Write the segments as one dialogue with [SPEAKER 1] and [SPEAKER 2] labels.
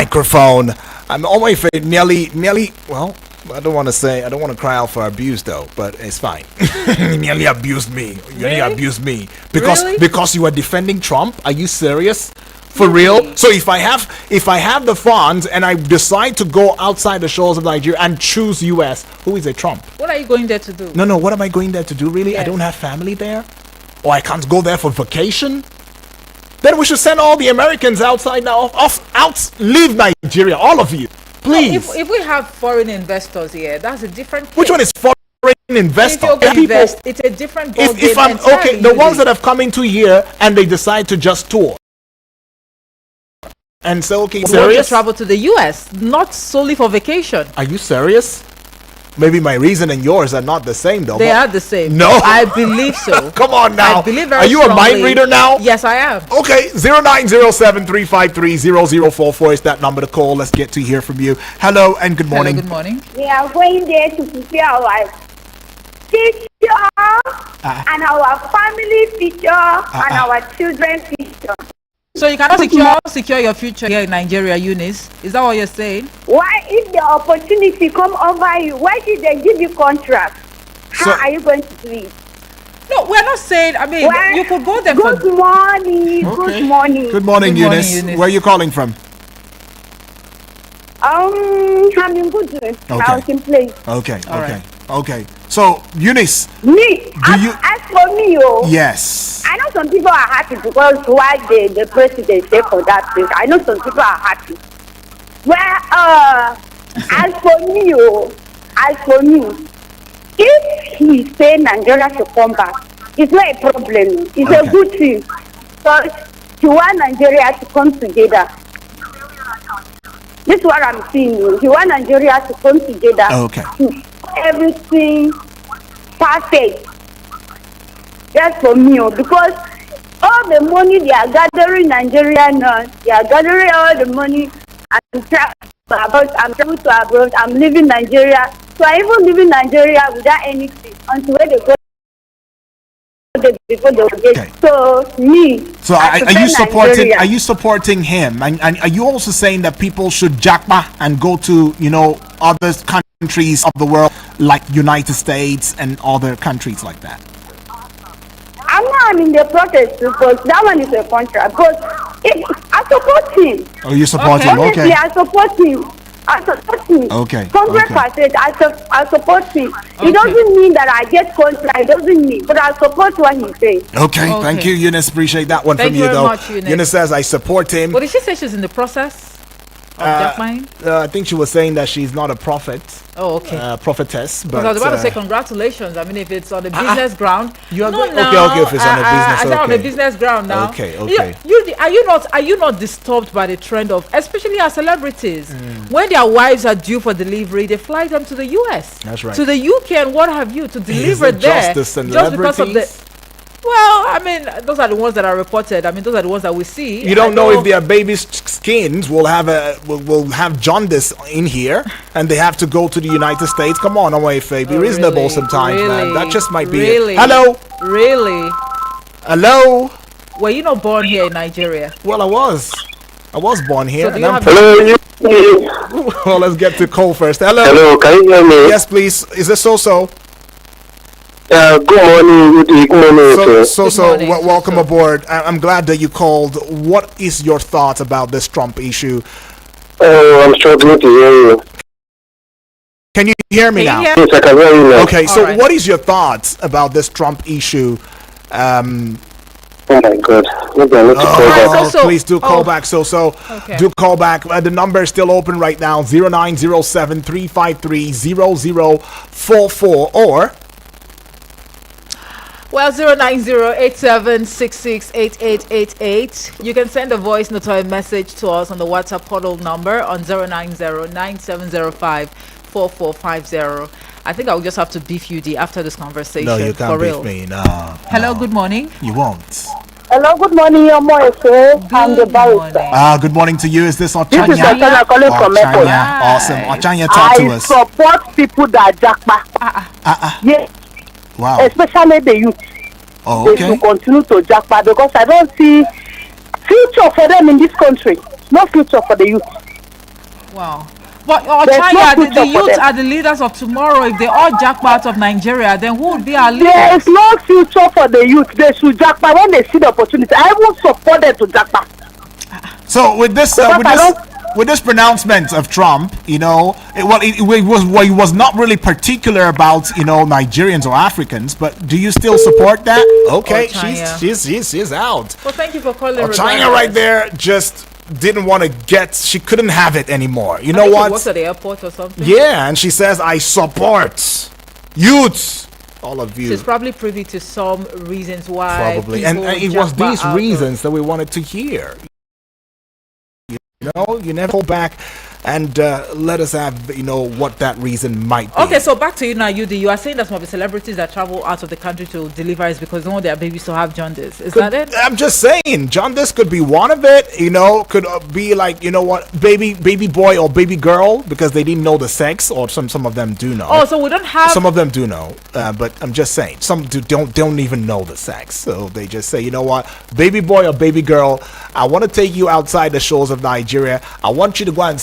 [SPEAKER 1] microphone. I'm on my face. Nearly. Well, I don't want to cry out for abuse though, but it's fine. Nearly abused me. Nearly abused me because you are defending Trump. Are you serious? For real? So if I have the funds and I decide to go outside the shores of Nigeria and choose US, who is a Trump?
[SPEAKER 2] What are you going there to do?
[SPEAKER 1] No. What am I going there to do? Really?
[SPEAKER 2] Yes.
[SPEAKER 1] I don't have family there, or I can't go there for vacation. Then we should send all the Americans outside now. Leave Nigeria, all of you, please.
[SPEAKER 2] No, if we have foreign investors here, that's a different case.
[SPEAKER 1] Which one is foreign investor?
[SPEAKER 2] If you invest, it's a different ballgame.
[SPEAKER 1] If I'm okay, the ones that have come into here and they decide to just tour. And so, okay, serious?
[SPEAKER 2] To travel to the US, not solely for vacation.
[SPEAKER 1] Are you serious? Maybe my reason and yours are not the same, though.
[SPEAKER 2] They are the same.
[SPEAKER 1] No,
[SPEAKER 2] I believe so.
[SPEAKER 1] Come on now.
[SPEAKER 2] I believe very
[SPEAKER 1] Are you
[SPEAKER 2] strongly.
[SPEAKER 1] a mind reader now?
[SPEAKER 2] Yes, I am.
[SPEAKER 1] Okay, 0907-353-0044 is that number to call. Let's get to hear from you. Hello and good morning.
[SPEAKER 2] Hello, good morning.
[SPEAKER 3] We are going there to prepare our future and our family future and our children's future.
[SPEAKER 2] So you cannot secure your future here in Nigeria, Eunice? Is that what you're saying?
[SPEAKER 3] Why, if the opportunity come over you, why did they give you contract? How are you going to do it?
[SPEAKER 2] No, we're not saying. I mean, you could go there.
[SPEAKER 3] Good morning.
[SPEAKER 1] Okay.
[SPEAKER 3] Good morning.
[SPEAKER 1] Good morning, Eunice. Where are you calling from?
[SPEAKER 3] I'm in good. I was in place.
[SPEAKER 1] Okay. So, Eunice.
[SPEAKER 3] As for me,
[SPEAKER 1] yes.
[SPEAKER 3] I know some people are happy because why the president stay for that place. I know some people are happy. Well, as for me, if he say Nigeria should come back, it's not a problem. It's a good thing. Because he want Nigeria to come together. This is what I'm seeing. He want Nigeria to come together.
[SPEAKER 1] Okay.
[SPEAKER 3] To everything perfect. That's for me, because all the money they are gathering Nigeria now, they are gathering all the money. I'm traveling to abroad. I'm leaving Nigeria. So I even leaving Nigeria without anything until where they go. Before they get. Okay. So me. So
[SPEAKER 1] are you supporting him? And are you also saying that people should japa and go to other countries of the world like United States and other countries like that?
[SPEAKER 3] I'm in the protest because that one is a contract. Because I support him.
[SPEAKER 1] Oh, you support him? Okay.
[SPEAKER 3] Honestly, I support him.
[SPEAKER 1] Okay.
[SPEAKER 3] 100%. I support him. It doesn't mean that I get contract. It doesn't mean, but I support what he says.
[SPEAKER 1] Okay. Thank you, Eunice. Appreciate that one from you, though.
[SPEAKER 2] Much,
[SPEAKER 1] Eunice says, I support him.
[SPEAKER 2] What did she say? She's in the process of
[SPEAKER 1] I think she was saying that she's not a prophet.
[SPEAKER 2] Oh, okay.
[SPEAKER 1] Prophetess. But
[SPEAKER 2] I was about to say congratulations. I mean, if it's on the business ground.
[SPEAKER 1] You are okay. If it's on the business,
[SPEAKER 2] on the business ground now.
[SPEAKER 1] Okay.
[SPEAKER 2] Are you not disturbed by the trend of, especially our celebrities, when their wives are due for delivery, they fly them to the US,
[SPEAKER 1] that's right,
[SPEAKER 2] to the UK and what have you, to deliver there,
[SPEAKER 1] just
[SPEAKER 2] because of the. Well, I mean, those are the ones that are reported. I mean, those are the ones that we see.
[SPEAKER 1] You don't know if their baby's skins will have jaundice in here, and they have to go to the United States. Come on, Be reasonable really? Sometimes, man. That just might be it. Hello.
[SPEAKER 2] Really?
[SPEAKER 1] Hello.
[SPEAKER 2] Were you not born here in Nigeria?
[SPEAKER 1] Well, I was born here.
[SPEAKER 2] So
[SPEAKER 1] Hello. Well, let's get to Cole first. Hello.
[SPEAKER 4] Hello. Can you hear me?
[SPEAKER 1] Yes, please. Is this so?
[SPEAKER 4] Good morning. Good morning.
[SPEAKER 1] Welcome aboard. I'm glad that you called. What is your thoughts about this Trump issue?
[SPEAKER 4] I'm struggling to hear you.
[SPEAKER 1] Can you hear me now?
[SPEAKER 4] Yes, I can hear you now.
[SPEAKER 1] Okay, so what is your thoughts about this Trump issue?
[SPEAKER 4] Oh my God. Maybe I need to call back.
[SPEAKER 1] Please do call back. Okay. Do call back. The number is still open right now, 0907-353-0044 or...
[SPEAKER 2] Well, 09087668888. You can send a voice note or a message to us on the WhatsApp portal number on 09097054450. I think I will just have to beef you after this conversation.
[SPEAKER 1] No, you can't
[SPEAKER 2] beef
[SPEAKER 1] me. No.
[SPEAKER 2] Hello, good morning.
[SPEAKER 1] You won't.
[SPEAKER 3] Hello, good morning, your Moise. I'm the barrister.
[SPEAKER 1] Good morning to you. Is this Ochanya?
[SPEAKER 3] This is Ochanya calling from Airport.
[SPEAKER 1] Awesome. Ochanya, talk to us.
[SPEAKER 3] I support people that japa. Yes.
[SPEAKER 1] Wow.
[SPEAKER 3] Especially the youth.
[SPEAKER 1] Oh, okay.
[SPEAKER 3] They should continue to japa because I don't see future for them in this country. No future for the youth.
[SPEAKER 2] Wow. But
[SPEAKER 3] There's no
[SPEAKER 2] China, the
[SPEAKER 3] future for
[SPEAKER 2] youth
[SPEAKER 3] them.
[SPEAKER 2] are the leaders of tomorrow. If they all jack out of Nigeria, then who would be our
[SPEAKER 3] There
[SPEAKER 2] leaders?
[SPEAKER 3] is no future for the youth. They should jackpot when they see the opportunity. I won't support them to jackpot.
[SPEAKER 1] So with this, with this pronouncement of Trump, he was not really particular about Nigerians or Africans, but do you still support that? Okay, she's out.
[SPEAKER 2] Well, thank you for calling.
[SPEAKER 1] China right there just didn't want to she couldn't have it anymore. You know
[SPEAKER 2] She
[SPEAKER 1] what?
[SPEAKER 2] works at the airport or something.
[SPEAKER 1] Yeah, and she says, I support youths. All of you.
[SPEAKER 2] She's probably privy to some reasons why.
[SPEAKER 1] Probably. And it was these reasons that we wanted to hear. You never go back and let us have, what that reason might be.
[SPEAKER 2] Okay, so back to you now, Yudi. You are saying that some of the celebrities that travel out of the country to deliver is because they want their babies to have jaundice. Is that it?
[SPEAKER 1] I'm just saying, jaundice could be one of it. Could be like, baby boy or baby girl, because they didn't know the sex, or some of them do know.
[SPEAKER 2] Oh, so we don't have.
[SPEAKER 1] Some of them do know, but I'm just saying, some don't even know the sex. So they just say, baby boy or baby girl, I want to take you outside the shores of Nigeria. I want you to go and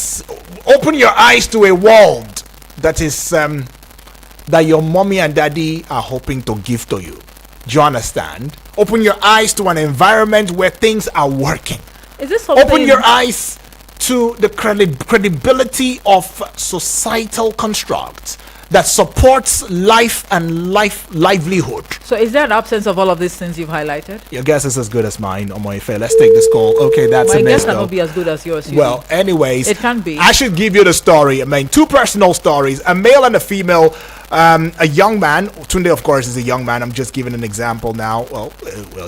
[SPEAKER 1] open your eyes to a world that is that your mommy and daddy are hoping to give to you. Do you understand? Open your eyes to an environment where things are working.
[SPEAKER 2] Is this something?
[SPEAKER 1] Open your eyes to the credibility of societal constructs that supports life and livelihood.
[SPEAKER 2] So is there an absence of all of these things you've highlighted?
[SPEAKER 1] Your guess is as good as mine, Omoife. Let's take this call. Okay, that's
[SPEAKER 2] My
[SPEAKER 1] a miss
[SPEAKER 2] guess cannot be as good as yours.
[SPEAKER 1] Well, anyways,
[SPEAKER 2] it can be.
[SPEAKER 1] I should give you the story. I mean, two personal stories: a male and a female. A young man. Tunde, of course, is a young man. I'm just giving an example now. Well,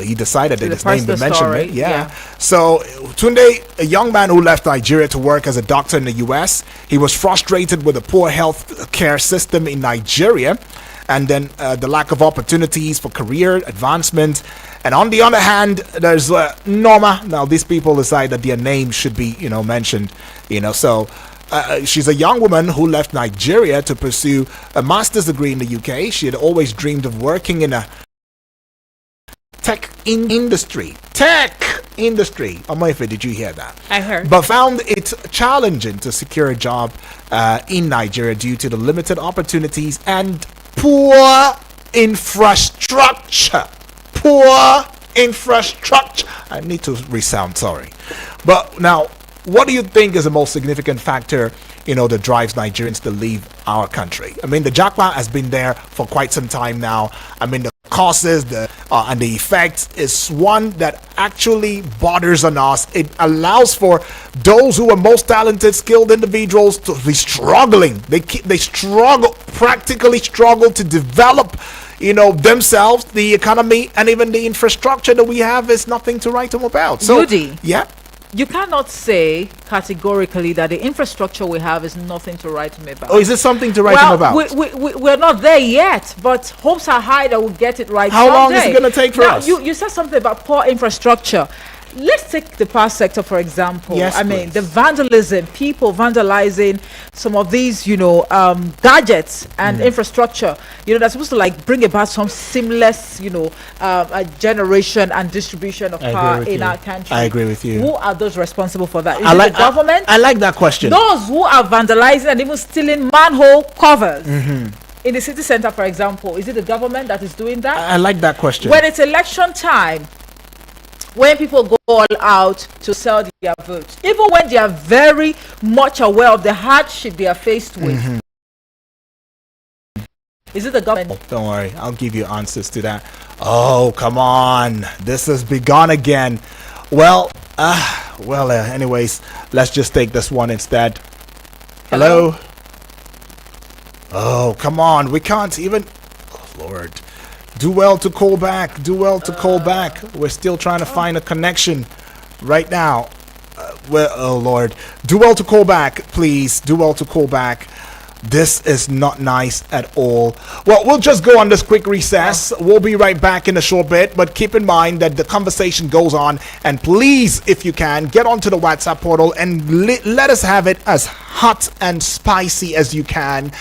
[SPEAKER 1] he decided that his name be mentioned. Yeah. So Tunde, a young man who left Nigeria to work as a doctor in the U.S. He was frustrated with the poor health care system in Nigeria, and then the lack of opportunities for career advancement. And on the other hand, there's Norma. Now, these people decide that their name should be, mentioned. So. She's a young woman who left Nigeria to pursue a master's degree in the UK. She had always dreamed of working in a tech industry. Omoife, did you hear that?
[SPEAKER 2] I heard.
[SPEAKER 1] But found it challenging to secure a job in Nigeria due to the limited opportunities and poor infrastructure. I need to resound, sorry. But now, what do you think is the most significant factor, that drives Nigerians to leave our country? I mean, the jackpot has been there for quite some time now. I mean, the causes and the effects is one that actually bothers on us. It allows for those who are most talented, skilled individuals to be struggling. They practically struggle to develop themselves, the economy, and even the infrastructure that we have is nothing to write them about. So,
[SPEAKER 2] Yudi,
[SPEAKER 1] yeah.
[SPEAKER 2] You cannot say categorically that the infrastructure we have is nothing to write home about.
[SPEAKER 1] Oh, is it something to write home about?
[SPEAKER 2] We're not there yet, but hopes are high that we'll get it right.
[SPEAKER 1] How long is it going to take for us?
[SPEAKER 2] You said something about poor infrastructure. Let's take the power sector, for example.
[SPEAKER 1] Yes,
[SPEAKER 2] I mean, the vandalism, people vandalizing some of these, gadgets and infrastructure, that's supposed to bring about some seamless, generation and distribution of power in our country.
[SPEAKER 1] I agree with you.
[SPEAKER 2] Who are those responsible for that? Is it the government?
[SPEAKER 1] I like that question.
[SPEAKER 2] Those who are vandalizing and even stealing manhole covers. In the city center, for example, is it the government that is doing that?
[SPEAKER 1] I like that question.
[SPEAKER 2] When it's election time, when people go all out to sell their votes, even when they are very much aware of the hardship they are faced with, is it the government?
[SPEAKER 1] Oh, don't worry, I'll give you answers to that. Oh, come on, this has begun again. Well, anyways, let's just take this one instead. Hello? Oh, come on, we can't even. Oh, Lord. Do well to call back. We're still trying to find a connection right now. Oh, Lord. Do well to call back, please. Do well to call back. This is not nice at all. Well, we'll just go on this quick recess. We'll be right back in a short bit, but keep in mind that the conversation goes on, and please, if you can, get onto the WhatsApp portal and let us have it as hot and spicy as you can.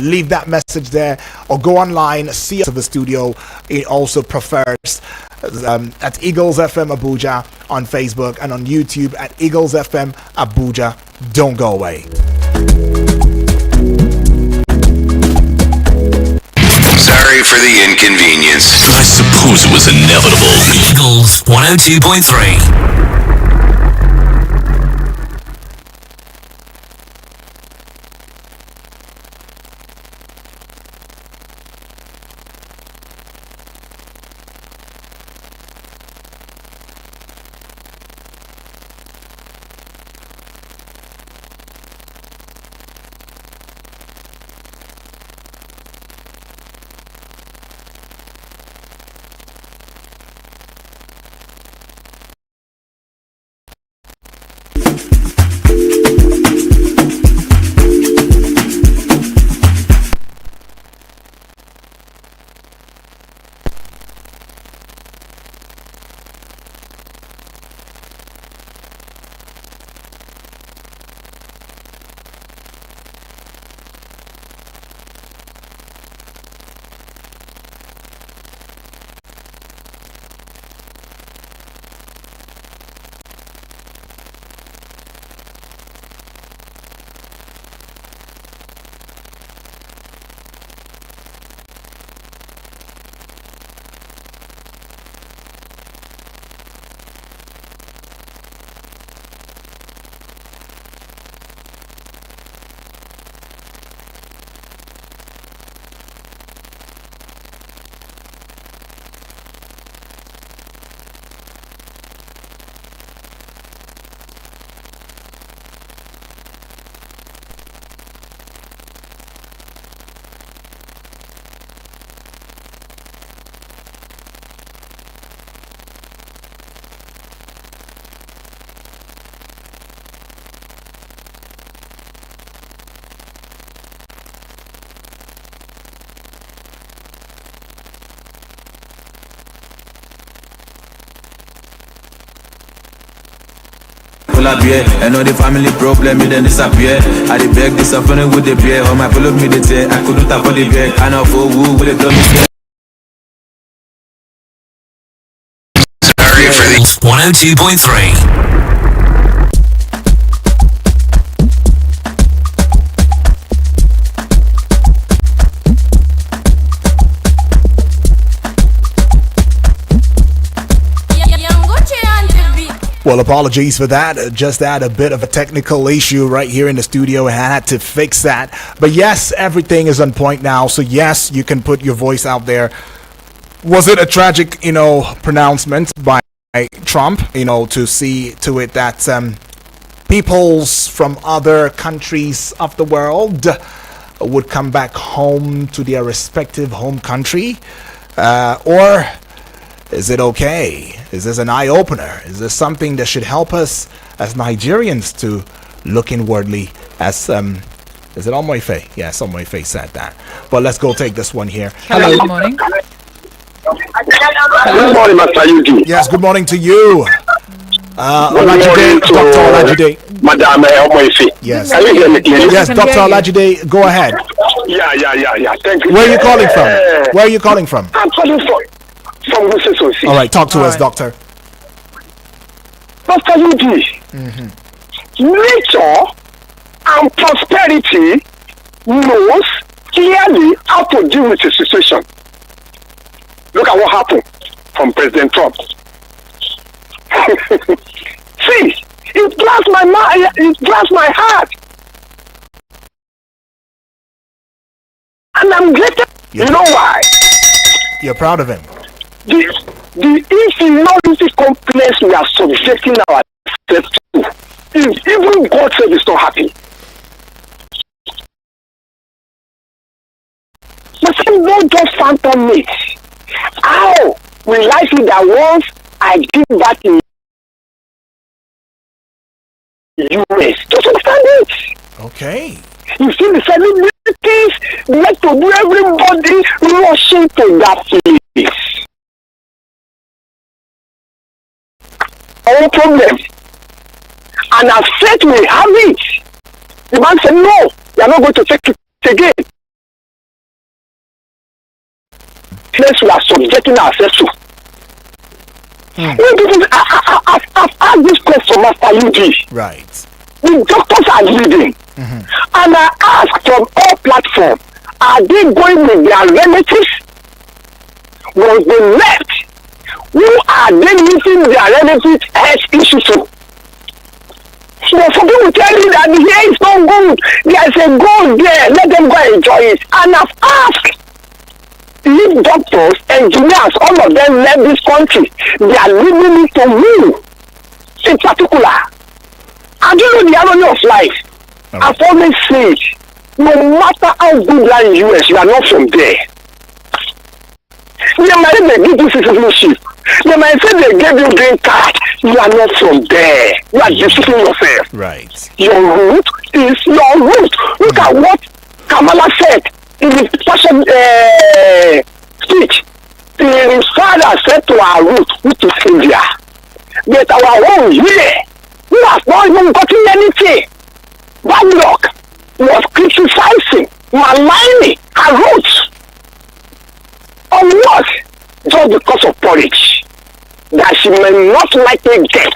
[SPEAKER 1] Leave that message there, or go online, see us in the studio. It also prefers at Eagles FM Abuja on Facebook, and on YouTube at Eagles FM Abuja. Don't go away.
[SPEAKER 5] Sorry for the inconvenience.
[SPEAKER 6] I suppose it was inevitable. Eagles 102.3.
[SPEAKER 7] Beer. I know the family problem, it then disappear. I did beg disappointed with the beer. All my pull up me the tear. I couldn't afford the beer. I know for who will it done me.
[SPEAKER 5] Sorry for the
[SPEAKER 6] 102.3.
[SPEAKER 1] Well, apologies for that. Just had a bit of a technical issue right here in the studio. I had to fix that. But yes, everything is on point now. So yes, you can put your voice out there. Was it a tragic, pronouncement by Trump, to see to it that peoples from other countries of the world would come back home to their respective home country? Or is it okay? Is this an eye-opener? Is this something that should help us as Nigerians to look inwardly? As is it Omoife? Yes, Omoife said that. But let's go take this one here.
[SPEAKER 2] Hello. Good morning.
[SPEAKER 4] Good morning, Master Yuji.
[SPEAKER 1] Yes, good morning to you.
[SPEAKER 4] Good morning to
[SPEAKER 1] Dr. Olajide.
[SPEAKER 4] Madam Omoife.
[SPEAKER 1] Yes.
[SPEAKER 4] Can you hear me clearly?
[SPEAKER 1] Yes, Dr. Olajide, go ahead.
[SPEAKER 4] Yeah. Thank you.
[SPEAKER 1] Where are you calling from? Where are you calling from?
[SPEAKER 4] I'm calling from Wusesosi.
[SPEAKER 1] All right, talk to us,
[SPEAKER 2] right.
[SPEAKER 1] doctor.
[SPEAKER 4] Master Yuji, nature and prosperity knows clearly how to deal with the situation. Look at what happened from President Trump. See, it glass my mind, it glass my heart. And I'm grateful.
[SPEAKER 1] Yeah.
[SPEAKER 4] You know why?
[SPEAKER 1] You're proud of him.
[SPEAKER 4] The inferiority complex we are subjecting ourselves to, even God said is not happy. But some don't just phantom me. How will I see that once I give back in US? Just understand it.
[SPEAKER 1] Okay.
[SPEAKER 4] You see the celebrities like to do everybody rushing to that place. Our problem. And as faith we have it. The man said, no, you are not going to take it again. Place we are subjecting ourselves to. When people I've asked this question, Master UG.
[SPEAKER 1] Right.
[SPEAKER 4] The doctors are leading. And And I ask from all platforms, are they going with their relatives? Was they left? Who are they meeting their relatives' health issue to? So for people tell you that here is not good, there's a goal there, let them go enjoy it. And I've asked if doctors, engineers, all of them left this country, they are leaving it to me in particular. I don't know the irony of life.
[SPEAKER 1] Right.
[SPEAKER 4] I've always said, no matter how good land in US, you are not from there. They might give you citizenship. They might say they gave you green card. You are not from there. You are deceiving yourself.
[SPEAKER 1] Right.
[SPEAKER 4] Your root is your root. Look at what Kamala said in the passion speech. The father said to our root, which is India, but our own here, we have not even gotten anything. Bad luck was criticizing, maligning our roots. On what? Just because of porridge that she may not likely get.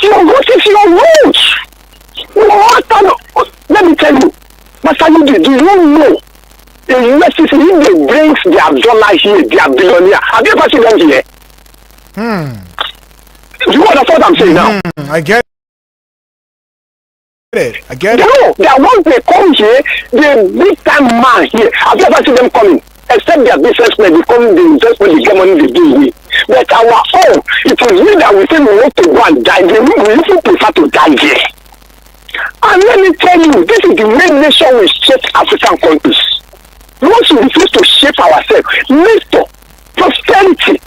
[SPEAKER 4] Your root is your roots. Let me tell you, Master Yudi, do you know in US if they bring their dollar here, they are billionaire. Have you ever seen them here? Do you understand what I'm saying now?
[SPEAKER 1] I get it. I get it.
[SPEAKER 4] No, they are once they come here, the big time man here. Have you ever seen them coming? Except their businessmen, they come, they invest when they get money, they do it. But our own, it is we that we say we want to go and die. We even prefer to die there. And let me tell you, this is the main nation we shape African countries. Once we refuse to shape ourselves, nature, prosperity,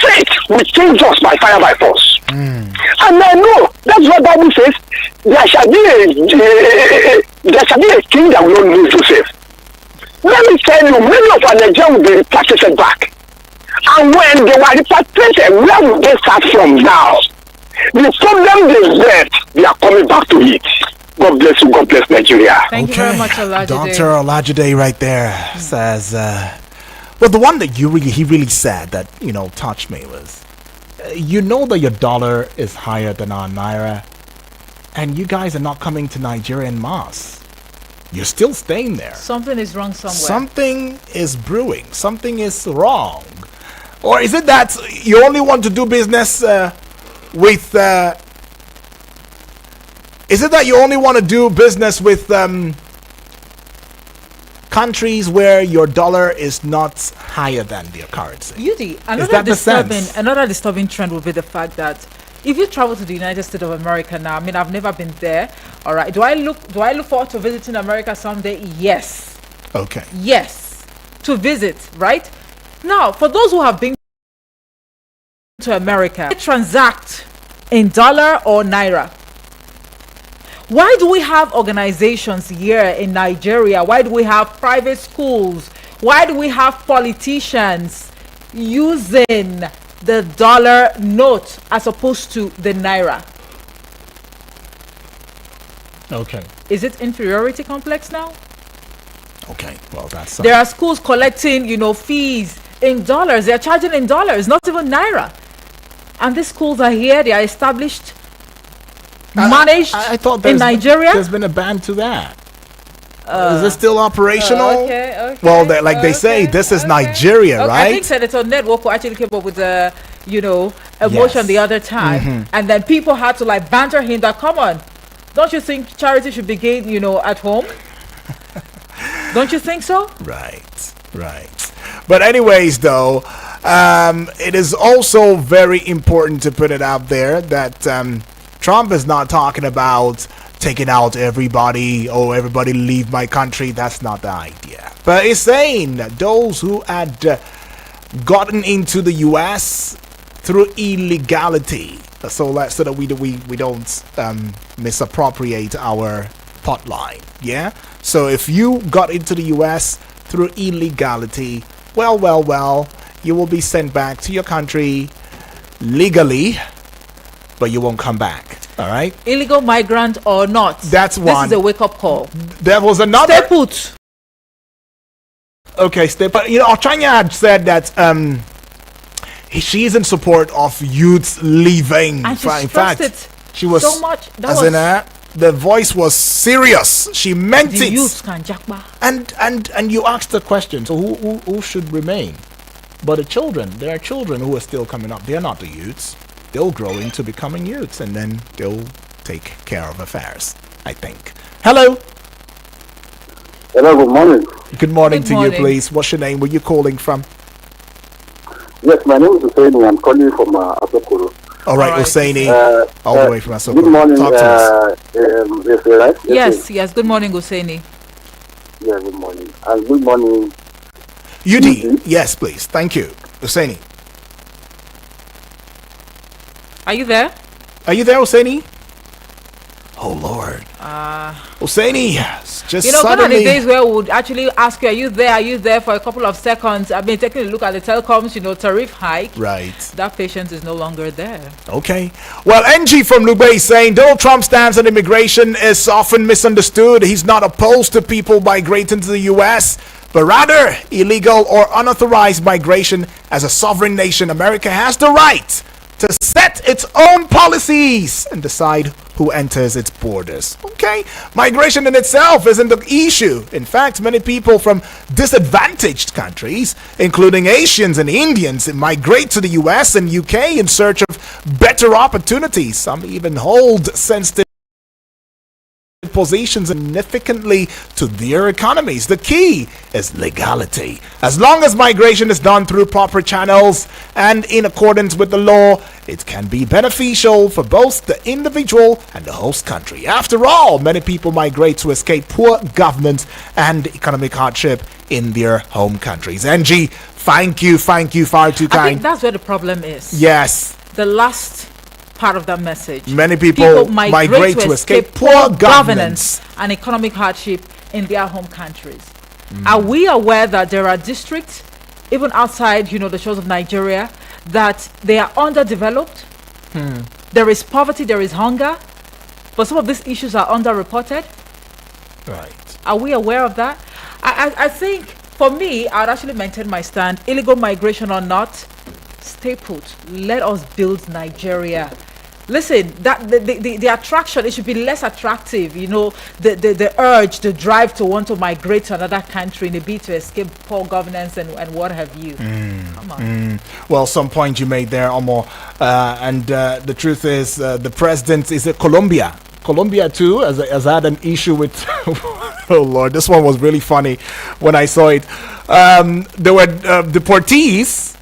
[SPEAKER 4] faith will change us by fire by force. And I know that's what Bible says. There shall be a king that will not lose Joseph. Let me tell you, many of our Nigerians will be repatriated back. And when they were repatriated, where will they start from now? The problem they left, they are coming back to it. God bless you. God bless Nigeria.
[SPEAKER 2] Thank you very much, Olajide.
[SPEAKER 1] Dr. Olajide right there says, well, the one that he really said that, touched me was, you know that your dollar is higher than our naira, and you guys are not coming to Nigeria en masse. You're still staying there.
[SPEAKER 2] Something is wrong somewhere.
[SPEAKER 1] Something is brewing. Something is wrong. Or is it that you only want to do business with... is it that you only want to do business with countries where your dollar is not higher than their currency?
[SPEAKER 2] Yudi,
[SPEAKER 1] sense?
[SPEAKER 2] another disturbing trend would be the fact that if you travel to the United States of America now, I mean, I've never been there. All right. Do I look forward to visiting America someday? Yes.
[SPEAKER 1] Okay.
[SPEAKER 2] Yes. To visit, right? Now, for those who have been to America, they transact in dollar or naira. Why do we have organizations here in Nigeria? Why do we have private schools? Why do we have politicians using the dollar note as opposed to the naira?
[SPEAKER 1] Okay.
[SPEAKER 2] Is it inferiority complex now?
[SPEAKER 1] Okay. Well, that's...
[SPEAKER 2] There are schools collecting, fees in dollars. They're charging in dollars, not even naira. And these schools are here. They are established, managed
[SPEAKER 1] I thought
[SPEAKER 2] in Nigeria.
[SPEAKER 1] There's been a ban to that. Is it still operational?
[SPEAKER 2] Okay.
[SPEAKER 1] Well, they say this is Nigeria, right?
[SPEAKER 2] I think Senator Ned Woko actually came up with a, emotion the other time, and then people had to banter him that, come on, don't you think charity should begin, at home? Don't you think so? Right.
[SPEAKER 1] But anyways, though, it is also very important to put it out there that Trump is not talking about taking out everybody, everybody leave my country. That's not the idea. But he's saying that those who had gotten into the U.S. through illegality, so that we don't misappropriate our pot line. Yeah. So if you got into the U.S. through illegality, well, you will be sent back to your country legally, but you won't come back. All right.
[SPEAKER 2] Illegal migrant or not.
[SPEAKER 1] That's one.
[SPEAKER 2] This is a wake-up call.
[SPEAKER 1] There was another.
[SPEAKER 2] Stay put.
[SPEAKER 1] Okay, stay put. Ochanya had said that she is in support of youths leaving.
[SPEAKER 2] And she
[SPEAKER 1] in
[SPEAKER 2] stressed
[SPEAKER 1] fact,
[SPEAKER 2] it
[SPEAKER 1] she was
[SPEAKER 2] so much.
[SPEAKER 1] The voice was serious. She meant
[SPEAKER 2] The
[SPEAKER 1] it.
[SPEAKER 2] youth can Japa.
[SPEAKER 1] And you asked the question. So who should remain? But the children. There are children who are still coming up. They're not the youths. They'll grow into becoming youths, and then they'll take care of affairs, I think. Hello.
[SPEAKER 8] Hello, good morning.
[SPEAKER 1] Good morning
[SPEAKER 2] Good
[SPEAKER 1] to
[SPEAKER 2] morning.
[SPEAKER 1] you, please. What's your name? Where you calling from?
[SPEAKER 8] Yes, my name is Hussein. I'm calling you from Asokoro.
[SPEAKER 1] All right,
[SPEAKER 2] All right.
[SPEAKER 1] Husseini, all the way from Asoko.
[SPEAKER 8] Good morning.
[SPEAKER 1] Talk to us.
[SPEAKER 8] Yes, right?
[SPEAKER 2] Yes. Good morning, Husseini.
[SPEAKER 8] Yeah, good morning. And good morning.
[SPEAKER 1] UD, yes, please. Thank you. Husseini.
[SPEAKER 2] Are you there?
[SPEAKER 1] Are you there, Husseini? Oh, Lord. Husseini, just
[SPEAKER 2] You know, gone are the
[SPEAKER 1] suddenly...
[SPEAKER 2] days where we would actually ask you, are you there? Are you there for a couple of seconds? I've been taking a look at the telecoms, tariff hike.
[SPEAKER 1] Right.
[SPEAKER 2] That patience is no longer there.
[SPEAKER 1] Okay. Well, NG from Lubei is saying Donald Trump's stance on immigration is often misunderstood. He's not opposed to people migrating to the U.S., but rather illegal or unauthorized migration. As a sovereign nation, America has the right to set its own policies and decide who enters its borders. Okay? Migration in itself isn't the issue. In fact, many people from disadvantaged countries, including Asians and Indians, migrate to the US and UK in search of better opportunities. Some even hold sensitive positions significantly to their economies. The key is legality. As long as migration is done through proper channels and in accordance with the law, it can be beneficial for both the individual and the host country. After all, many people migrate to escape poor governance and economic hardship in their home countries. NG, thank you, far too
[SPEAKER 2] I think
[SPEAKER 1] kind.
[SPEAKER 2] that's where the problem is.
[SPEAKER 1] Yes.
[SPEAKER 2] The last part of that message.
[SPEAKER 1] Many people migrate to escape poor governance
[SPEAKER 2] and economic hardship in their home countries. Are we aware that there are districts, even outside, the shores of Nigeria, that they are underdeveloped? There is poverty, there is hunger, but some of these issues are underreported.
[SPEAKER 1] Right.
[SPEAKER 2] Are we aware of that? I think, for me, I'd actually maintain my stand. Illegal migration or not, stay put. Let us build Nigeria. Listen, that the attraction, it should be less attractive, the urge, the drive to want to migrate to another country in a bid to escape poor governance and what have you. Come on.
[SPEAKER 1] Well, some point you made there, Omo. And the truth is, the president is Colombia. Colombia, too, has had an issue with... oh, Lord, this one was really funny when I saw it. There were deportees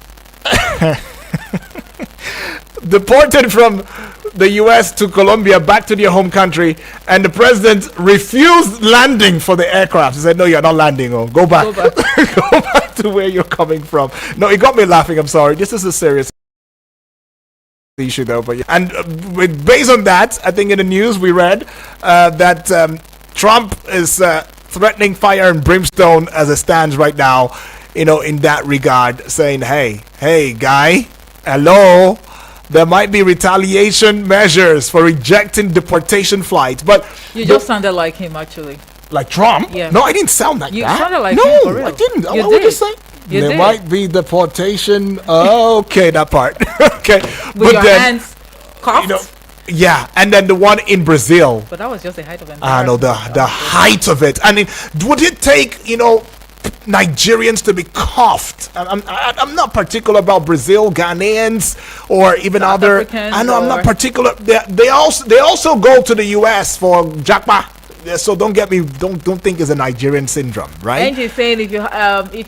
[SPEAKER 1] deported from the U.S. to Colombia back to their home country, and the president refused landing for the aircraft. He said, "No, you're not landing. Oh, go back.
[SPEAKER 2] Go back.
[SPEAKER 1] Go back to where you're coming from." No, it got me laughing. I'm sorry. This is a serious issue, though. But based on that, I think in the news we read that Trump is threatening fire and brimstone as it stands right now. In that regard, saying, "Hey, guy, hello." There might be retaliation measures for rejecting deportation flights, but
[SPEAKER 2] You just sounded like him, actually.
[SPEAKER 1] like Trump.
[SPEAKER 2] Yeah.
[SPEAKER 1] No, I didn't sound like
[SPEAKER 2] You
[SPEAKER 1] that.
[SPEAKER 2] sounded like
[SPEAKER 1] no,
[SPEAKER 2] him, for real.
[SPEAKER 1] I didn't.
[SPEAKER 2] You
[SPEAKER 1] What would you
[SPEAKER 2] did.
[SPEAKER 1] say?
[SPEAKER 2] You
[SPEAKER 1] there
[SPEAKER 2] did.
[SPEAKER 1] might be deportation. Okay, that part. Okay,
[SPEAKER 2] With your hands cuffed.
[SPEAKER 1] yeah, and then the one in Brazil.
[SPEAKER 2] But that was just the height of
[SPEAKER 1] I know the height of it. I mean, would it take Nigerians to be cuffed? I'm not particular about Brazil, Ghanaians, or even
[SPEAKER 2] South
[SPEAKER 1] other.
[SPEAKER 2] Africans
[SPEAKER 1] I know I'm not
[SPEAKER 2] or-
[SPEAKER 1] particular. They also go to the U.S. for Japa. So don't think it's a Nigerian syndrome, right?
[SPEAKER 2] And he's saying if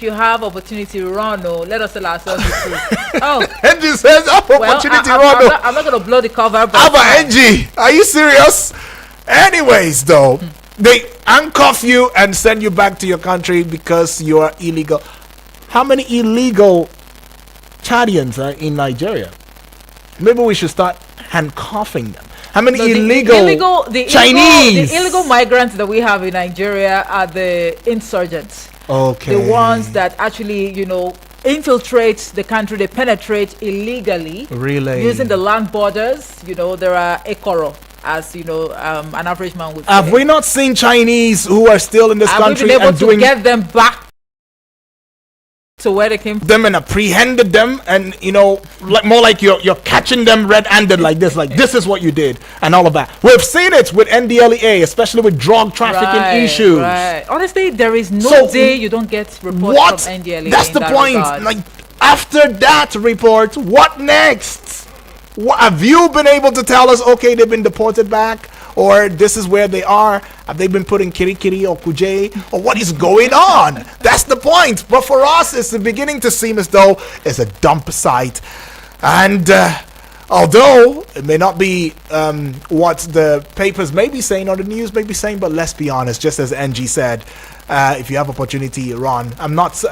[SPEAKER 2] you have opportunity to run, let us tell ourselves the truth. Oh,
[SPEAKER 1] Angie says, opportunity run.
[SPEAKER 2] I'm not going to blow the cover. But
[SPEAKER 1] Ava Angie, are you serious? Anyways, though, they handcuff you and send you back to your country because you are illegal. How many illegal Chadians are in Nigeria? Maybe we should start handcuffing them. How many illegal Chinese?
[SPEAKER 2] The illegal migrants that we have in Nigeria are the insurgents.
[SPEAKER 1] Okay.
[SPEAKER 2] The ones that actually, infiltrate the country. They penetrate illegally.
[SPEAKER 1] Really?
[SPEAKER 2] Using the land borders. There are Ekoro, as an average man would say.
[SPEAKER 1] Have we not seen Chinese who are still in this
[SPEAKER 2] Have we
[SPEAKER 1] country
[SPEAKER 2] been able
[SPEAKER 1] and
[SPEAKER 2] to
[SPEAKER 1] doing
[SPEAKER 2] get them back So where they came from?
[SPEAKER 1] Them and apprehended them, and like more like you're catching them red-handed like this is what you did and all of that. We've seen it with NDLEA, especially with drug trafficking issues.
[SPEAKER 2] Right. Honestly, there is no day you don't get reports from NDLEA.
[SPEAKER 1] That's the point.
[SPEAKER 2] Regard.
[SPEAKER 1] Like after that report, what next? What have you been able to tell us? Okay, they've been deported back, or this is where they are. Have they been put in Kirikiri or Kuje, or what is going on? That's the point. But for us, it's beginning to seem as though it's a dump site. And although it may not be what the papers may be saying or the news may be saying, but let's be honest, just as NG said, if you have opportunity, run. I'm not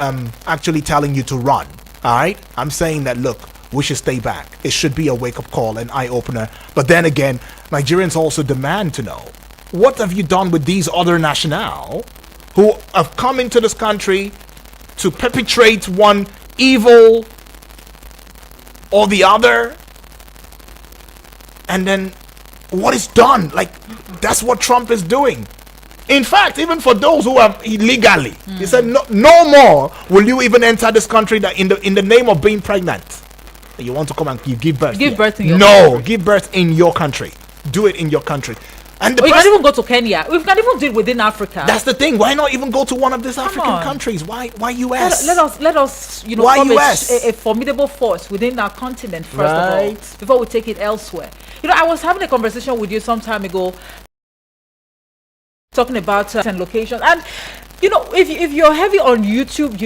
[SPEAKER 1] actually telling you to run. All right? I'm saying that, look, we should stay back. It should be a wake-up call, an eye-opener. But then again, Nigerians also demand to know, what have you done with these other nationals who have come into this country to perpetrate one evil or the other? And then what is done? Like, that's what Trump is doing. In fact, even for those who have illegally, he said, no more will you even enter this country that in the name of being pregnant. You want to come and you give birth.
[SPEAKER 2] Give birth in your country.
[SPEAKER 1] Give birth in your country. Do it in your country. And
[SPEAKER 2] we can't even go to Kenya. We can even do it within Africa.
[SPEAKER 1] That's the thing. Why not even go to one of these African countries? Why US?
[SPEAKER 2] Let us
[SPEAKER 1] why
[SPEAKER 2] form
[SPEAKER 1] US?
[SPEAKER 2] A formidable force within our continent first of all, before we take it elsewhere. I was having a conversation with you some time ago, talking about and locations, and if you're heavy on YouTube,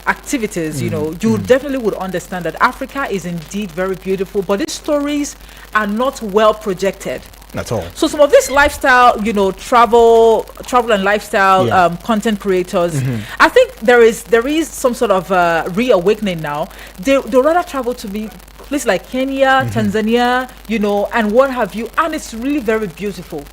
[SPEAKER 2] activities, you definitely would understand that Africa is indeed very beautiful, but these stories are not well projected
[SPEAKER 1] at all.
[SPEAKER 2] So some of these lifestyle, travel and lifestyle content creators, I think there is some sort of reawakening now. They rather travel to places like Kenya, Tanzania, and what have you, and it's really very beautiful.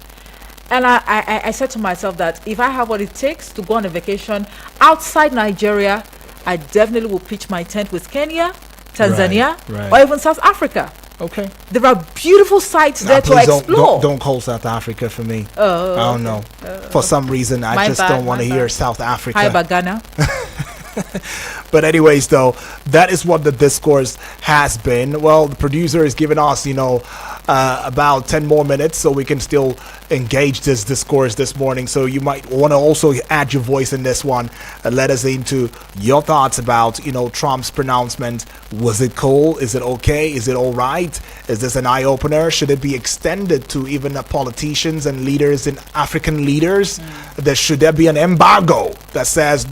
[SPEAKER 2] And I said to myself that if I have what it takes to go on a vacation outside Nigeria, I definitely will pitch my tent with Kenya, Tanzania, or even South Africa.
[SPEAKER 1] Okay.
[SPEAKER 2] There are beautiful sites there to explore.
[SPEAKER 1] Don't call South Africa for me. I don't know. For some reason, I just don't want to hear South Africa.
[SPEAKER 2] Hi, Ghana.
[SPEAKER 1] But anyways, though, that is what the discourse has been. Well, the producer is giving us, about 10 more minutes so we can still engage this discourse this morning. So you might want to also add your voice in this one and let us into your thoughts about, Trump's pronouncement. Was it cool? Is it okay? Is it all right? Is this an eye-opener? Should it be extended to even politicians and leaders and African leaders? Should there be an embargo that says,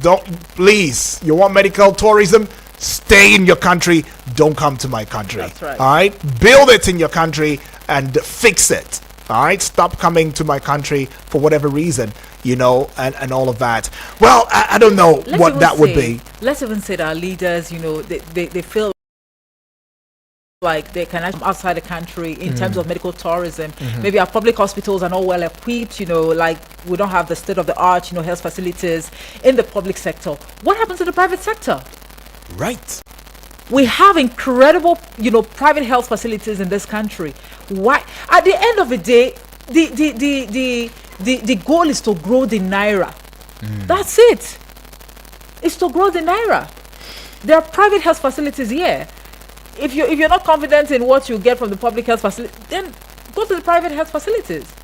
[SPEAKER 1] please, you want medical tourism? Stay in your country. Don't come to my country.
[SPEAKER 2] That's right.
[SPEAKER 1] All right. Build it in your country and fix it. All right. Stop coming to my country for whatever reason, and all of that. Well, I don't know what that would be.
[SPEAKER 2] Let's even say that our leaders, they feel like they can actually outside the country in terms of medical tourism. Maybe our public hospitals are not well equipped, like we don't have the state of the art, health facilities in the public sector. What happens to the private sector?
[SPEAKER 1] Right.
[SPEAKER 2] We have incredible, private health facilities in this country. Why? At the end of the day, the goal is to grow the naira. That's it. It's to grow the naira. There are private health facilities here. If you're not confident in what you get from the public health facility, then go to the private health facilities.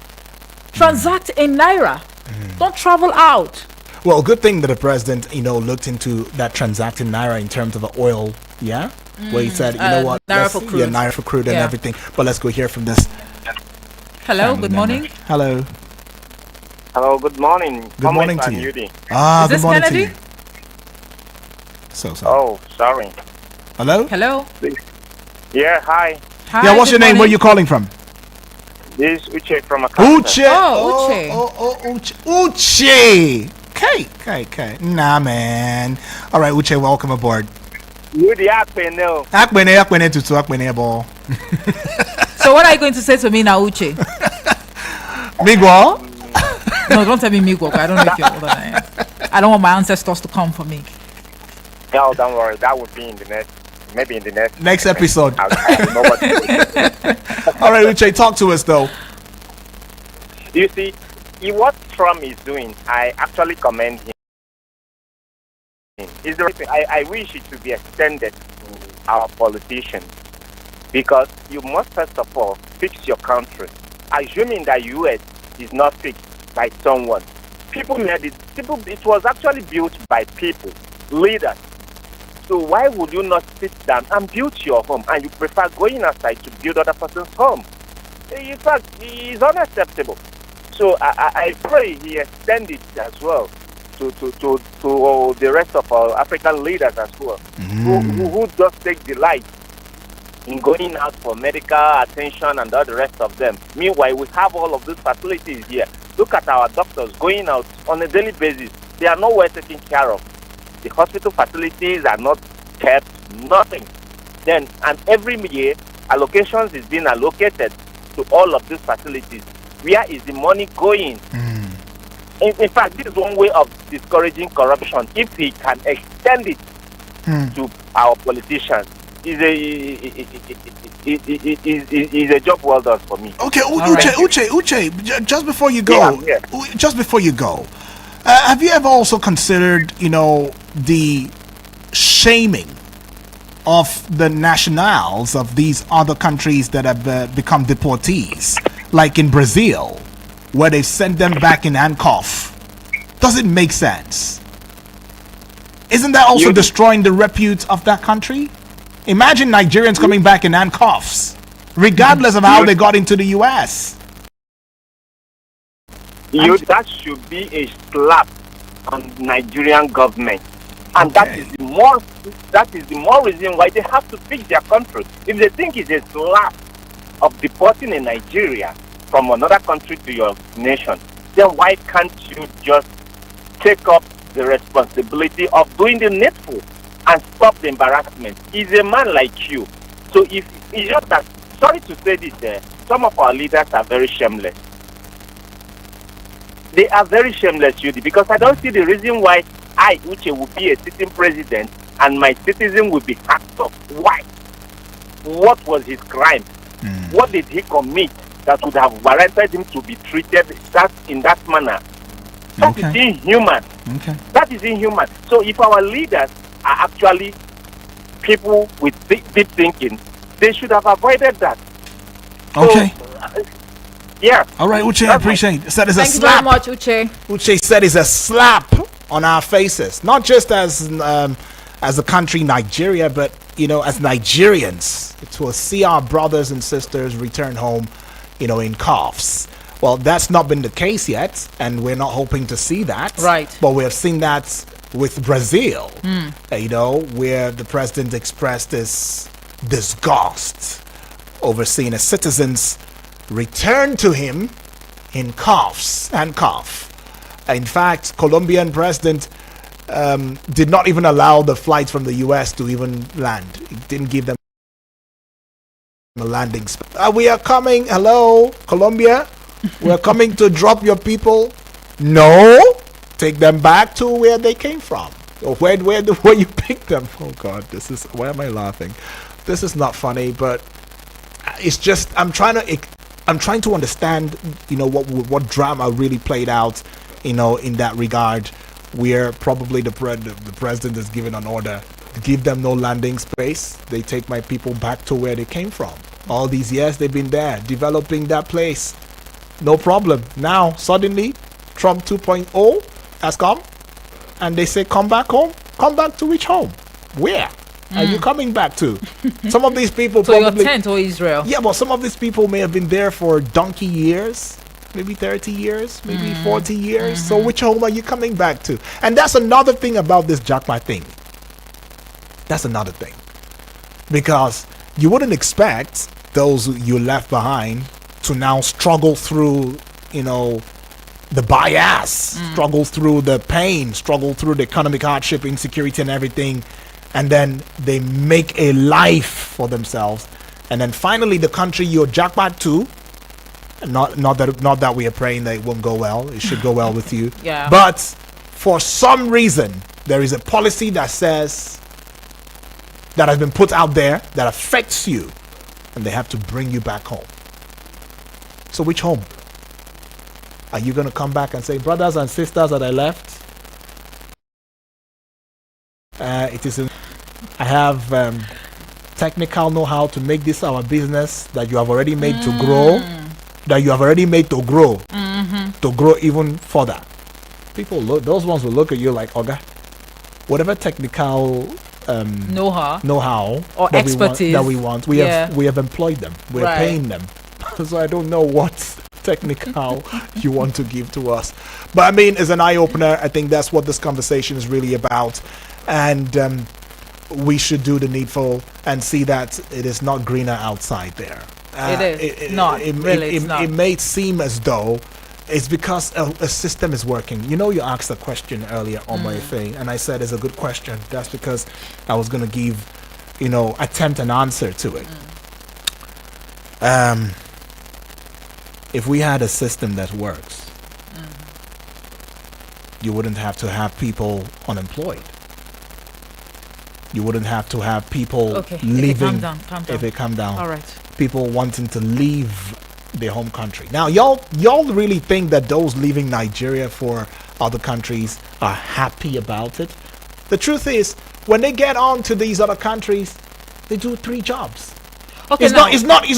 [SPEAKER 2] Transact in naira. Don't travel out.
[SPEAKER 1] Well, good thing that the president, looked into that transacting naira in terms of the oil, where he said, what,
[SPEAKER 2] naira for crude.
[SPEAKER 1] Naira for crude and everything. But let's go hear from this.
[SPEAKER 2] Hello, good morning.
[SPEAKER 1] Hello.
[SPEAKER 9] Hello, good morning.
[SPEAKER 1] Good morning to you.
[SPEAKER 2] Is this
[SPEAKER 1] good morning
[SPEAKER 2] Kennedy?
[SPEAKER 1] to you. So.
[SPEAKER 9] Oh, sorry.
[SPEAKER 1] Hello?
[SPEAKER 2] Hello.
[SPEAKER 9] Yeah, hi.
[SPEAKER 2] Hi,
[SPEAKER 1] what's your name?
[SPEAKER 2] morning.
[SPEAKER 1] Where are you calling from?
[SPEAKER 9] This is Uche from Akata.
[SPEAKER 1] Uche.
[SPEAKER 2] Uche.
[SPEAKER 1] Uche. Okay. Nah, man. All right, Uche, welcome aboard.
[SPEAKER 9] You the Akpene.
[SPEAKER 1] Akpene tutu akpene ball.
[SPEAKER 2] So what are you going to say to me now, Uche?
[SPEAKER 1] Miguel?
[SPEAKER 2] No, don't tell me Miguel. I don't know if you're older than I am. I don't want my ancestors to come for me.
[SPEAKER 9] No, don't worry. That would be in the maybe in the
[SPEAKER 1] next episode.
[SPEAKER 9] I know what to do.
[SPEAKER 1] All right, Uche, talk to us though.
[SPEAKER 9] You see, what Trump is doing, I actually commend him. Is the I wish it to be extended to our politicians, because you must first of all fix your country. Assuming that US is not fixed by someone, people made it. It was actually built by people, leaders. So why would you not sit down and build your home, and you prefer going outside to build other person's home? In fact, it's unacceptable. So I pray he extend it as well to the rest of our African leaders as well, who just take delight in going out for medical attention and all the rest of them. Meanwhile, we have all of these facilities here. Look at our doctors going out on a daily basis. They are nowhere taken care of. The hospital facilities are not kept, nothing. Then, and every year, allocations is being allocated to all of these facilities. Where is the money going? In fact, this is one way of discouraging corruption. If he can extend it to our politicians, is a job well done for me.
[SPEAKER 1] Okay, Uche, just before you go, have you ever also considered, the shaming of the nationals of these other countries that have become deportees, like in Brazil, where they sent them back in handcuffs? Does it make sense? Isn't that also destroying the repute of that country? Imagine Nigerians coming back in handcuffs, regardless of how they got into the U.S.
[SPEAKER 9] That should be a slap on Nigerian government. And that is the more reason why they have to fix their country. If they think it's a slap of deporting a Nigeria from another country to your nation, then why can't you just take up the responsibility of doing the needful and stop the embarrassment? He's a man like you. So if it's just that, sorry to say this, some of our leaders are very shameless. They are very shameless, Judy, because I don't see the reason why I, Uche, will be a sitting president and my citizen will be hacked up. Why? What was his crime? What did he commit that would have warranted him to be treated in that manner? That is inhuman. That is inhuman. So if our leaders are actually people with deep thinking, they should have avoided that.
[SPEAKER 1] Okay.
[SPEAKER 9] So, yeah.
[SPEAKER 1] All right, Uche, I appreciate it. Said it's a slap.
[SPEAKER 2] Thank you very much, Uche.
[SPEAKER 1] Uche said it's a slap on our faces, not just as a country, Nigeria, but as Nigerians, to see our brothers and sisters return home, in cuffs. Well, that's not been the case yet, and we're not hoping to see that.
[SPEAKER 2] Right.
[SPEAKER 1] But we have seen that with Brazil, where the president expressed his disgust over seeing his citizens return to him in handcuffs. In fact, Colombian president did not even allow the flights from the U.S. to even land. It didn't give them a landing spot. We are coming. Hello, Colombia. We are coming to drop your people. No, take them back to where they came from, or where you picked them. Oh God, why am I laughing? This is not funny, but it's just I'm trying to understand, what drama really played out, in that regard, where probably the president is giving an order to give them no landing space. They take my people back to where they came from. All these years they've been there, developing that place. No problem. Now, suddenly, Trump 2.0 has come, and they say, come back home. Come back to which home? Where are you coming back to? Some of these people
[SPEAKER 2] so probably... your tent or Israel?
[SPEAKER 1] Yeah, but some of these people may have been there for donkey years, maybe 30 years, maybe 40 years. So which home are you coming back to? And that's another thing about this Japa thing. That's another thing. Because you wouldn't expect those you left behind to now struggle through, the bias, struggle through the pain, struggle through the economic hardship, insecurity and everything. And then they make a life for themselves. And then finally the country you're jackpot to, not that we are praying that it won't go well. It should go well with you.
[SPEAKER 2] Yeah.
[SPEAKER 1] But for some reason, there is a policy that says, that has been put out there that affects you, and they have to bring you back home. So which home? Are you going to come back and say, brothers and sisters that I left, It is. I have technical know-how to make this our business that you have already made to grow. That you have already made to grow. To grow even further. People look. Those ones will look at you like, Oga, whatever technical know-how
[SPEAKER 2] or
[SPEAKER 1] that
[SPEAKER 2] expertise
[SPEAKER 1] we want. We have employed them. We are paying them. So I don't know what technical you want to give to us. But I mean, as an eye-opener, I think that's what this conversation is really about. And we should do the needful and see that it is not greener outside there.
[SPEAKER 2] It's not.
[SPEAKER 1] It may seem as though it's because a system is working. You know, you asked a question earlier on my thing, and I said it's a good question. That's because I was going to give, attempt an answer to it. If we had a system that works, you wouldn't have to have people unemployed. You wouldn't have to have people leaving.
[SPEAKER 2] Calm down.
[SPEAKER 1] If they come down.
[SPEAKER 2] All right.
[SPEAKER 1] People wanting to leave their home country. Now, y'all really think that those leaving Nigeria for other countries are happy about it? The truth is, when they get on to these other countries, they do 3 jobs.
[SPEAKER 2] Okay,
[SPEAKER 1] it's not. You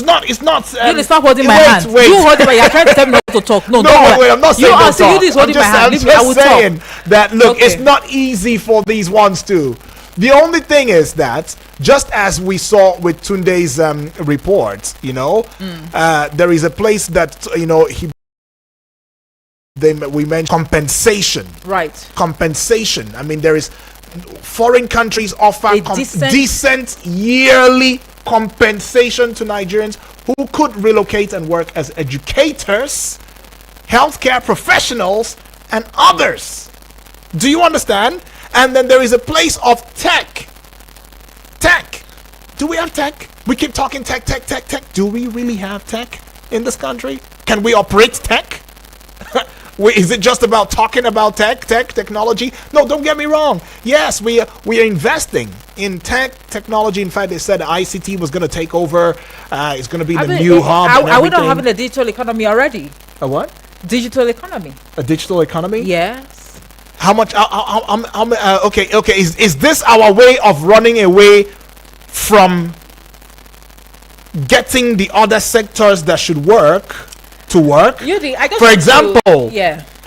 [SPEAKER 2] stop holding my hand.
[SPEAKER 1] Wait.
[SPEAKER 2] You hold my hand. You're trying to tell me not to talk. No,
[SPEAKER 1] wait. I'm not saying
[SPEAKER 2] you
[SPEAKER 1] don't
[SPEAKER 2] are saying
[SPEAKER 1] talk.
[SPEAKER 2] you holding my hand.
[SPEAKER 1] I'm just saying that. Look,
[SPEAKER 2] Okay.
[SPEAKER 1] it's not easy for these ones too. The only thing is that, just as we saw with Tunde's report, there is a place that we mentioned compensation.
[SPEAKER 2] Right.
[SPEAKER 1] Compensation. I mean, there is foreign countries offer decent yearly compensation to Nigerians who could relocate and work as educators, healthcare professionals, and others. Do you understand? And then there is a place of tech. Tech. Do we have tech? We keep talking tech. Do we really have tech in this country? Can we operate tech? Is it just about talking about technology? No, don't get me wrong. Yes, we are investing in technology. In fact, they said ICT was going to take over. It's going to be the new hub.
[SPEAKER 2] Are we not having a digital economy already?
[SPEAKER 1] A what?
[SPEAKER 2] Digital economy.
[SPEAKER 1] A digital economy?
[SPEAKER 2] Yes.
[SPEAKER 1] How much? Okay. Is this our way of running away from getting the other sectors that should work to work? For example,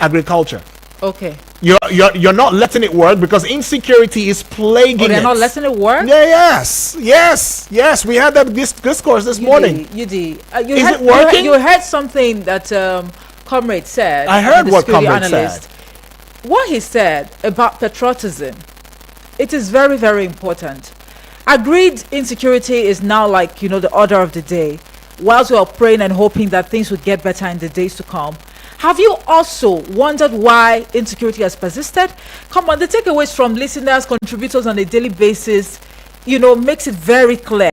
[SPEAKER 1] agriculture.
[SPEAKER 2] Okay.
[SPEAKER 1] You're not letting it work because insecurity is plaguing
[SPEAKER 2] they're not letting it work?
[SPEAKER 1] Yes. We had that discourse this morning.
[SPEAKER 2] Is
[SPEAKER 1] it working?
[SPEAKER 2] You heard something that Comrade said.
[SPEAKER 1] I heard what Comrade said.
[SPEAKER 2] What he said about patriotism, it is very, very important. Agreed, insecurity is now like, the order of the day. Whilst we are praying and hoping that things will get better in the days to come, have you also wondered why insecurity has persisted? Come on, the takeaways from listeners, contributors on a daily basis, makes it very clear.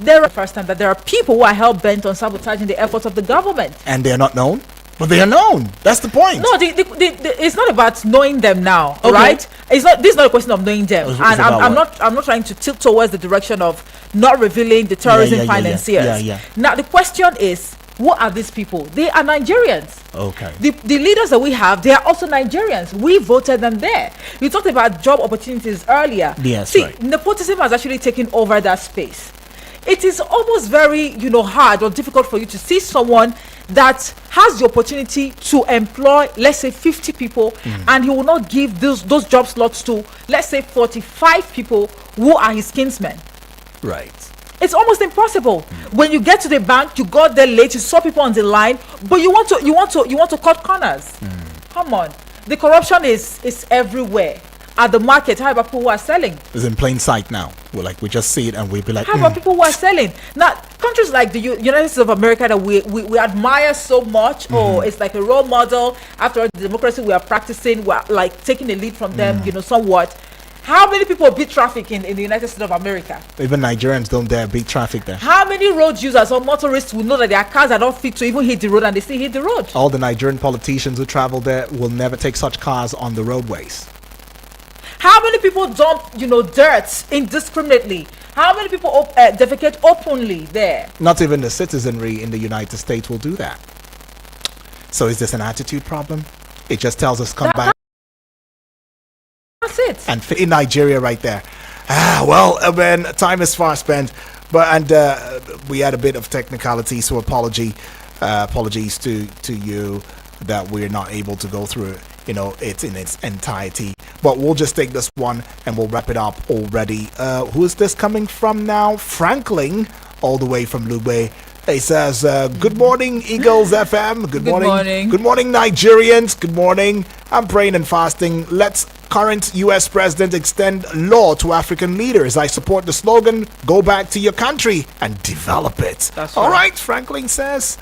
[SPEAKER 2] There are first time that there are people who are hell-bent on sabotaging the efforts of the government.
[SPEAKER 1] And they are not known? But they are known. That's the point.
[SPEAKER 2] No, it's not about knowing them now, right? This is not a question of knowing them. And I'm not trying to tilt towards the direction of not revealing the terrorism financiers. Now the question is, what are these people? They are Nigerians.
[SPEAKER 1] Okay.
[SPEAKER 2] The leaders that we have, they are also Nigerians. We voted them there. You talked about job opportunities earlier.
[SPEAKER 1] Yes,
[SPEAKER 2] See,
[SPEAKER 1] right.
[SPEAKER 2] nepotism has actually taken over that space. It is almost very, hard or difficult for you to see someone that has the opportunity to employ, let's say, 50 people, and he will not give those job slots to, let's say, 45 people who are his kinsmen.
[SPEAKER 1] Right.
[SPEAKER 2] It's almost impossible. When you get to the bank, you got there late, you saw people on the line, but you want to cut corners. Come on, the corruption is everywhere. At the market, how about people who are selling?
[SPEAKER 1] It's in plain sight now. We just see it and we'll be like,
[SPEAKER 2] how about people who are selling? Now, countries like the United States of America that we admire so much, it's like a role model. After all, the democracy we are practicing, we're like taking a lead from them, somewhat. How many people beat traffic in the United States of America?
[SPEAKER 1] Even Nigerians don't dare beat traffic there.
[SPEAKER 2] How many road users or motorists will know that their cars are not fit to even hit the road and they still hit the road?
[SPEAKER 1] All the Nigerian politicians who travel there will never take such cars on the roadways.
[SPEAKER 2] How many people dump, dirt indiscriminately? How many people defecate openly there?
[SPEAKER 1] Not even the citizenry in the United States will do that. So is this an attitude problem? It just tells us come back. and in Nigeria right there. Well, man, time is far spent, but we had a bit of technicality, so apologies to you that we're not able to go through it in its entirety. But we'll just take this one and we'll wrap it up already. Who is this coming from now? Franklin, all the way from Lube. He says, good morning, Eagles FM. Good morning. Good morning, Nigerians. Good morning. I'm praying and fasting. Let's current U.S. president extend law to African leaders. I support the slogan, go back to your country and develop it.
[SPEAKER 2] That's
[SPEAKER 1] all
[SPEAKER 2] right.
[SPEAKER 1] right, Franklin says.